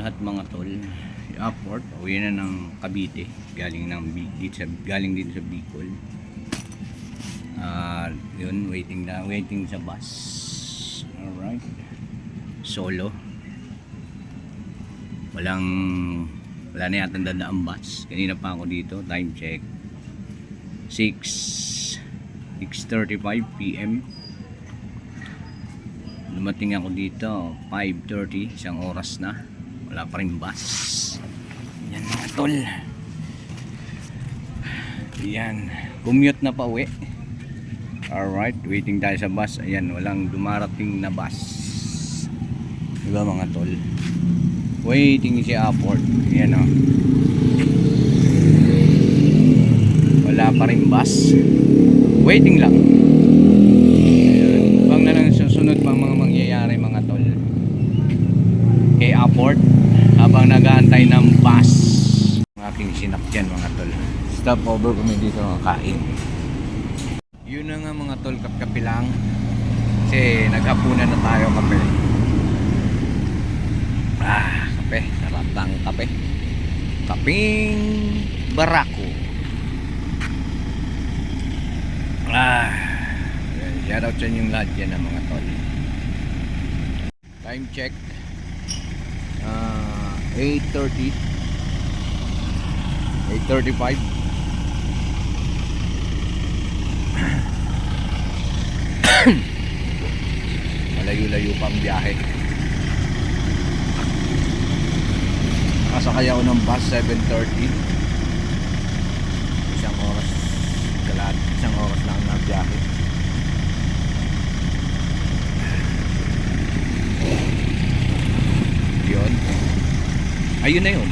lahat mga tol. Upward, uwi na ng Cavite, galing dito sa Bicol. Yun, waiting sa bus. Alright. Solo. Wala na yata dadaang bus. Kanina pa ako dito, time check 6:35 PM. Dumating ako dito 5:30, isang oras na. Wala pa rin bus. Yan mga tol. Yan, commute na pa uwi. Alright, waiting tayo sa bus. Ayan, walang dumarating na bus. Diba mga tol? Waiting si Upward. Ayan o. Wala pa rin bus. Waiting lang. Ayan. Bang na lang susunod pang mga mangyayari mga tol. Kay Upward habang nag-aantay ng bus. Ang aking sinakyan mga tol. Stop over kami dito mga kain. Yun na nga mga tol, kape lang. Kasi naghapunan na tayo kape. Kape, sarap ng kape. Kaping Barako. Shoutout sa inyong lahat yan mga tol. Time check 8:30 8:35. Malayo-layo pa ang biyahe. Nakasakay ako ng bus 7:30. Isang oras lang na biyahe. Yun. Ayun na yun.